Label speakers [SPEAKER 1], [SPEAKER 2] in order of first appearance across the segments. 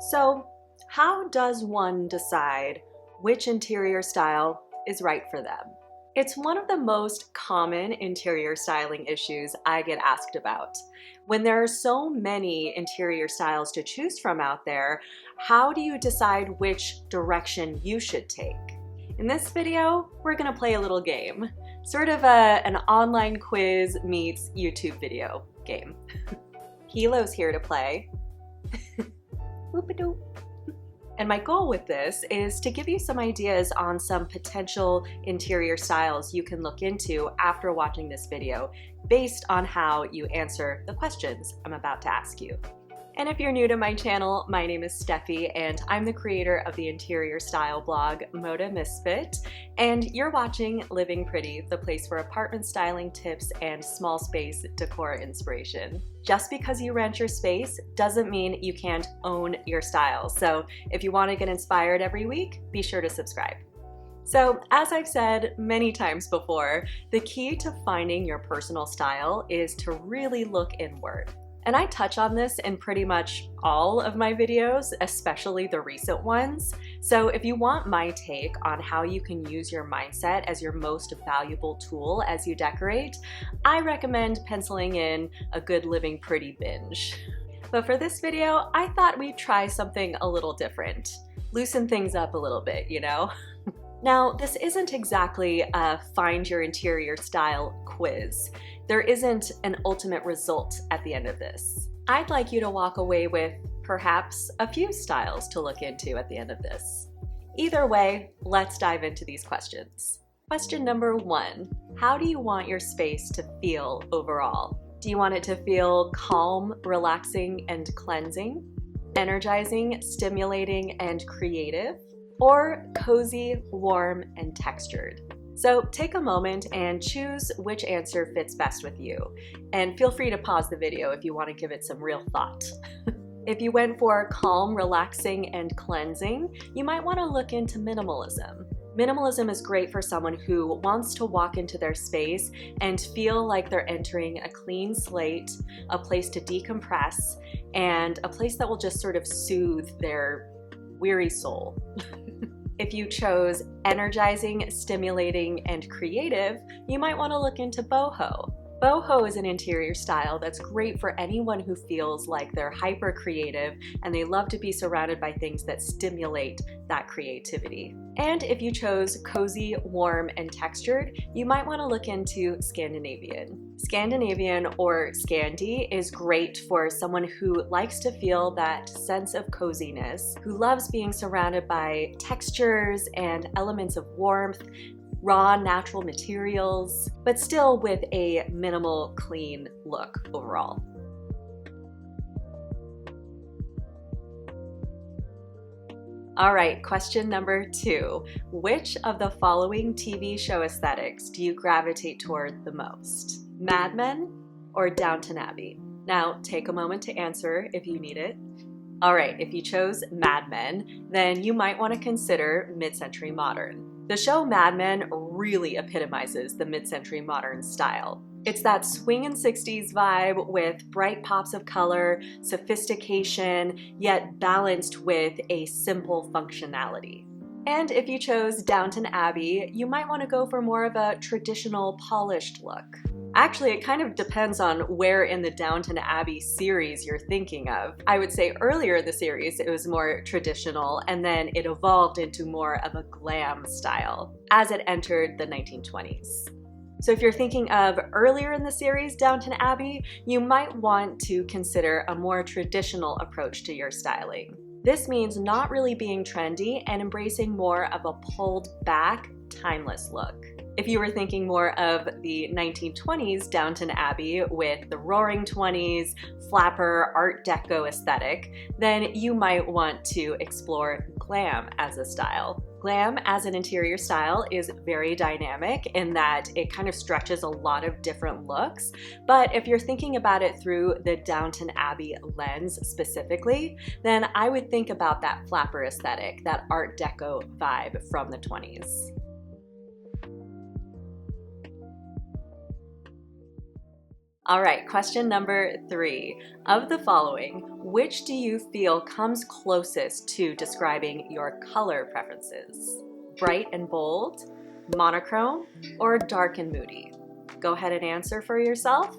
[SPEAKER 1] So, how does one decide which interior style is right for them? It's one of the most common interior styling issues I get asked about. When there are so many interior styles to choose from out there, how do you decide which direction you should take? In this video, we're gonna play a little game. Sort of an online quiz meets YouTube video game. Hilo's here to play. Whoop-a-doop. And my goal with this is to give you some ideas on some potential interior styles you can look into after watching this video based on how you answer the questions I'm about to ask you. And if you're new to my channel, my name is Steffi and I'm the creator of the interior style blog Moda Misfit, and you're watching Living Pretty, the place for apartment styling tips and small space decor inspiration. Just because you rent your space doesn't mean you can't own your style. So if you want to get inspired every week, be sure to subscribe. So as I've said many times before, the key to finding your personal style is to really look inward. And I touch on this in pretty much all of my videos, especially the recent ones. So if you want my take on how you can use your mindset as your most valuable tool as you decorate, I recommend penciling in a good Living Pretty binge. But for this video, I thought we'd try something a little different. Loosen things up a little bit, you know? Now, this isn't exactly a find your interior style quiz. There isn't an ultimate result at the end of this. I'd like you to walk away with perhaps a few styles to look into at the end of this. Either way, let's dive into these questions. Question number 1, how do you want your space to feel overall? Do you want it to feel calm, relaxing, and cleansing? Energizing, stimulating, and creative? Or cozy, warm, and textured? So take a moment and choose which answer fits best with you. And feel free to pause the video if you want to give it some real thought. If you went for calm, relaxing, and cleansing, you might want to look into minimalism. Minimalism is great for someone who wants to walk into their space and feel like they're entering a clean slate, a place to decompress, and a place that will just sort of soothe their weary soul. If you chose energizing, stimulating, and creative, you might want to look into boho. Boho is an interior style that's great for anyone who feels like they're hyper creative and they love to be surrounded by things that stimulate that creativity. And if you chose cozy, warm, and textured, you might want to look into Scandinavian. Scandinavian, or Scandi, is great for someone who likes to feel that sense of coziness, who loves being surrounded by textures and elements of warmth, raw natural materials, but still with a minimal, clean look overall. All right, question number 2. Which of the following TV show aesthetics do you gravitate toward the most? Mad Men or Downton Abbey? Now, take a moment to answer if you need it. All right, if you chose Mad Men, then you might want to consider mid-century modern. The show Mad Men really epitomizes the mid-century modern style. It's that swingin' 60s vibe with bright pops of color, sophistication, yet balanced with a simple functionality. And if you chose Downton Abbey, you might want to go for more of a traditional, polished look. Actually, it kind of depends on where in the Downton Abbey series you're thinking of. I would say earlier in the series it was more traditional, and then it evolved into more of a glam style as it entered the 1920s. So if you're thinking of earlier in the series Downton Abbey, you might want to consider a more traditional approach to your styling. This means not really being trendy and embracing more of a pulled back, timeless look. If you were thinking more of the 1920s Downton Abbey with the roaring 20s, flapper, art deco aesthetic, then you might want to explore glam as a style. Glam as an interior style is very dynamic in that it kind of stretches a lot of different looks, but if you're thinking about it through the Downton Abbey lens specifically, then I would think about that flapper aesthetic, that art deco vibe from the 20s. All right, question number 3. Of the following, which do you feel comes closest to describing your color preferences? Bright and bold, monochrome, or dark and moody? Go ahead and answer for yourself.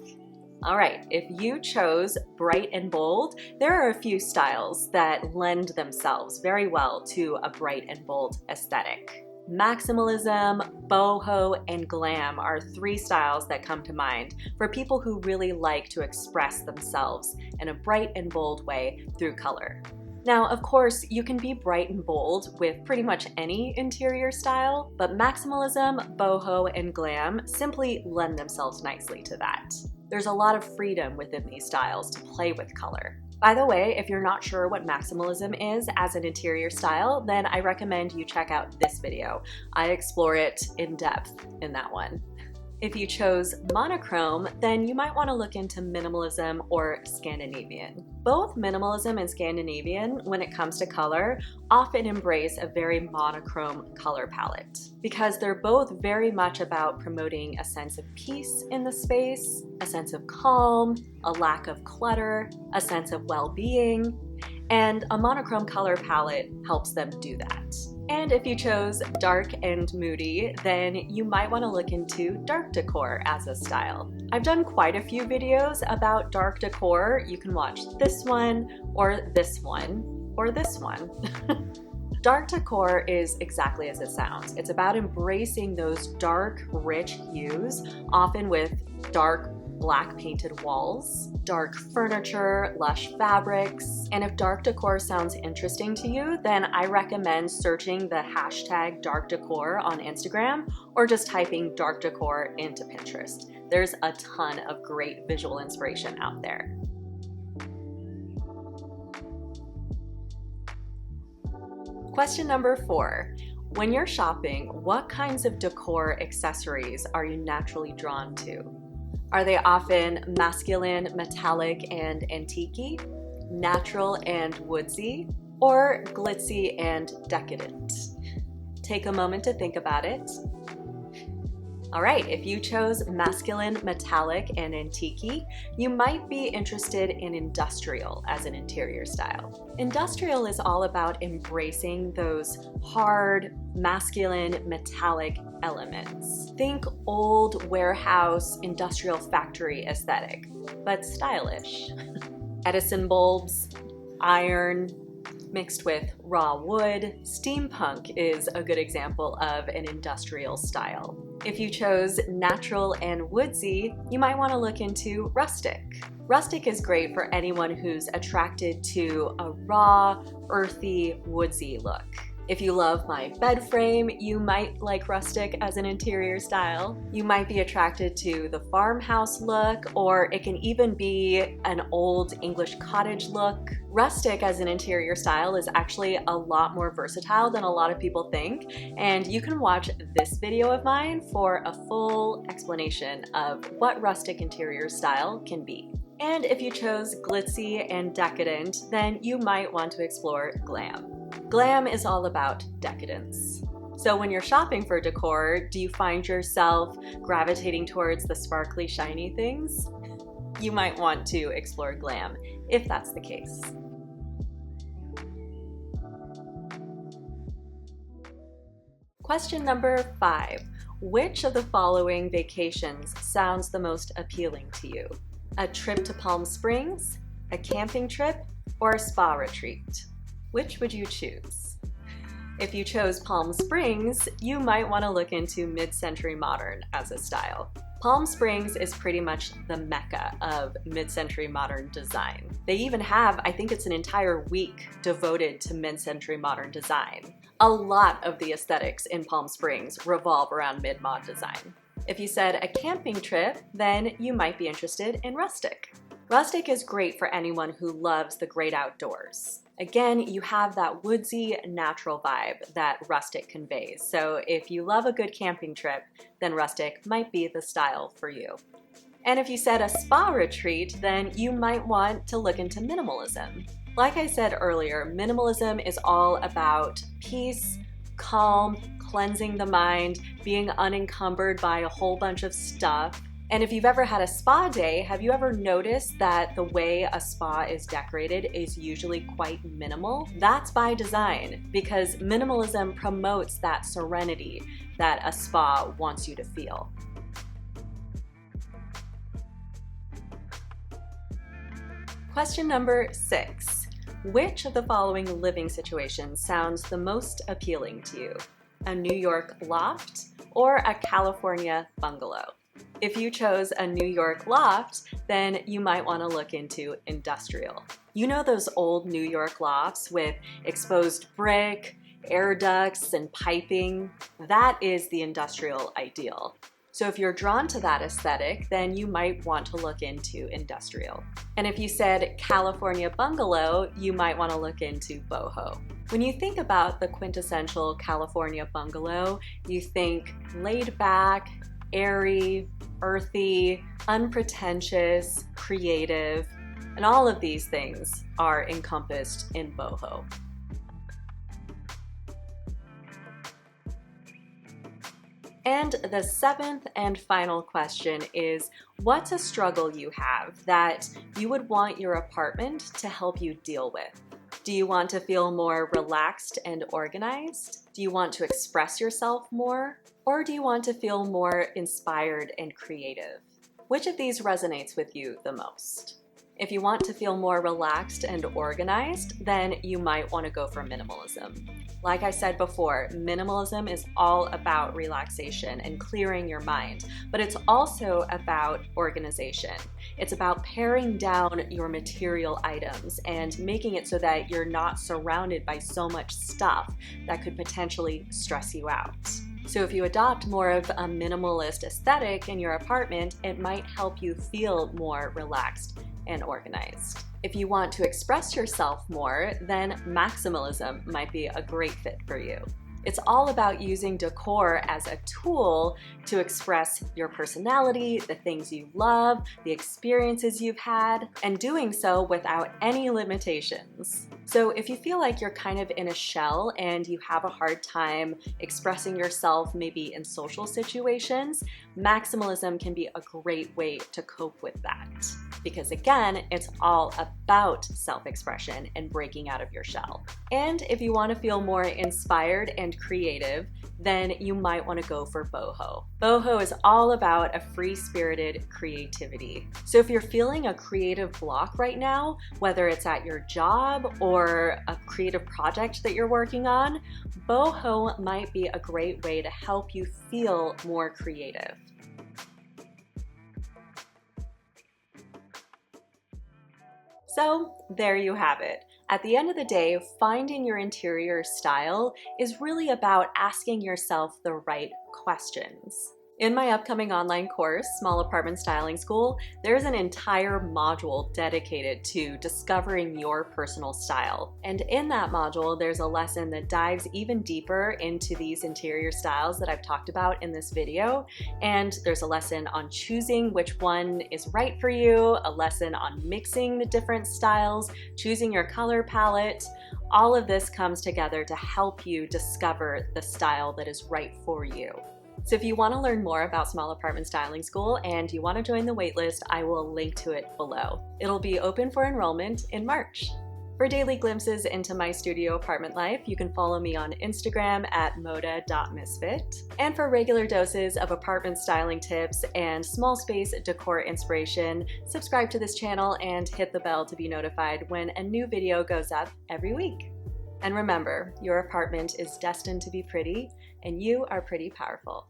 [SPEAKER 1] All right, if you chose bright and bold, there are a few styles that lend themselves very well to a bright and bold aesthetic. Maximalism, boho, and glam are 3 styles that come to mind for people who really like to express themselves in a bright and bold way through color. Now, of course, you can be bright and bold with pretty much any interior style, but maximalism, boho, and glam simply lend themselves nicely to that. There's a lot of freedom within these styles to play with color. By the way, if you're not sure what maximalism is as an interior style, then I recommend you check out this video. I explore it in depth in that one. If you chose monochrome, then you might want to look into minimalism or Scandinavian. Both minimalism and Scandinavian, when it comes to color, often embrace a very monochrome color palette because they're both very much about promoting a sense of peace in the space, a sense of calm, a lack of clutter, a sense of well-being, and a monochrome color palette helps them do that. And if you chose dark and moody, then you might want to look into dark decor as a style. I've done quite a few videos about dark decor. You can watch this one, or this one, or this one. Dark decor is exactly as it sounds. It's about embracing those dark, rich hues, often with dark black painted walls, dark furniture, lush fabrics. And if dark decor sounds interesting to you, then I recommend searching the hashtag dark decor on Instagram or just typing dark decor into Pinterest. There's a ton of great visual inspiration out there. Question number 4. When you're shopping, what kinds of decor accessories are you naturally drawn to? Are they often masculine, metallic, and antique, natural and woodsy, or glitzy and decadent? Take a moment to think about it. All right, if you chose masculine, metallic, and antique, you might be interested in industrial as an interior style. Industrial is all about embracing those hard, masculine, metallic elements. Think old warehouse, industrial factory aesthetic, but stylish. Edison bulbs, iron, mixed with raw wood. Steampunk is a good example of an industrial style. If you chose natural and woodsy, you might want to look into rustic. Rustic is great for anyone who's attracted to a raw, earthy, woodsy look. If you love my bed frame, you might like rustic as an interior style. You might be attracted to the farmhouse look, or it can even be an old English cottage look. Rustic as an interior style is actually a lot more versatile than a lot of people think, and you can watch this video of mine for a full explanation of what rustic interior style can be. And if you chose glitzy and decadent, then you might want to explore glam. Glam is all about decadence. So when you're shopping for decor, do you find yourself gravitating towards the sparkly, shiny things? You might want to explore glam if that's the case. Question number 5. Which of the following vacations sounds the most appealing to you? A trip to Palm Springs, a camping trip, or a spa retreat? Which would you choose? If you chose Palm Springs, you might want to look into mid-century modern as a style. Palm Springs is pretty much the mecca of mid-century modern design. They even have, I think it's an entire week devoted to mid-century modern design. A lot of the aesthetics in Palm Springs revolve around mid-mod design. If you said a camping trip, then you might be interested in rustic. Rustic is great for anyone who loves the great outdoors. Again, you have that woodsy, natural vibe that rustic conveys. So if you love a good camping trip, then rustic might be the style for you. And if you said a spa retreat, then you might want to look into minimalism. Like I said earlier, minimalism is all about peace, calm, cleansing the mind, being unencumbered by a whole bunch of stuff. And if you've ever had a spa day, have you ever noticed that the way a spa is decorated is usually quite minimal? That's by design, because minimalism promotes that serenity that a spa wants you to feel. Question number 6. Which of the following living situations sounds the most appealing to you? A New York loft or a California bungalow? If you chose a New York loft, then you might want to look into industrial. You know those old New York lofts with exposed brick, air ducts, and piping? That is the industrial ideal. So if you're drawn to that aesthetic, then you might want to look into industrial. And if you said California bungalow, you might want to look into boho. When you think about the quintessential California bungalow, you think laid back, airy, earthy, unpretentious, creative, and all of these things are encompassed in boho. And the 7th and final question is, what's a struggle you have that you would want your apartment to help you deal with? Do you want to feel more relaxed and organized? Do you want to express yourself more? Or do you want to feel more inspired and creative? Which of these resonates with you the most? If you want to feel more relaxed and organized, then you might want to go for minimalism. Like I said before, minimalism is all about relaxation and clearing your mind, but it's also about organization. It's about paring down your material items and making it so that you're not surrounded by so much stuff that could potentially stress you out. So if you adopt more of a minimalist aesthetic in your apartment, it might help you feel more relaxed and organized. If you want to express yourself more, then maximalism might be a great fit for you. It's all about using decor as a tool to express your personality, the things you love, the experiences you've had, and doing so without any limitations. So if you feel like you're kind of in a shell and you have a hard time expressing yourself maybe in social situations, maximalism can be a great way to cope with that. Because again, it's all about self-expression and breaking out of your shell. And if you want to feel more inspired and creative, then you might want to go for boho. Boho is all about a free-spirited creativity. So if you're feeling a creative block right now, whether it's at your job or a creative project that you're working on, boho might be a great way to help you feel more creative. So there you have it. At the end of the day, finding your interior style is really about asking yourself the right questions. In my upcoming online course, Small Apartment Styling School, there's an entire module dedicated to discovering your personal style. And in that module, there's a lesson that dives even deeper into these interior styles that I've talked about in this video. And there's a lesson on choosing which one is right for you, a lesson on mixing the different styles, choosing your color palette. All of this comes together to help you discover the style that is right for you. So if you want to learn more about Small Apartment Styling School and you want to join the waitlist, I will link to it below. It'll be open for enrollment in March. For daily glimpses into my studio apartment life, you can follow me on Instagram at moda.misfit. And for regular doses of apartment styling tips and small space decor inspiration, subscribe to this channel and hit the bell to be notified when a new video goes up every week. And remember, your apartment is destined to be pretty, and you are pretty powerful.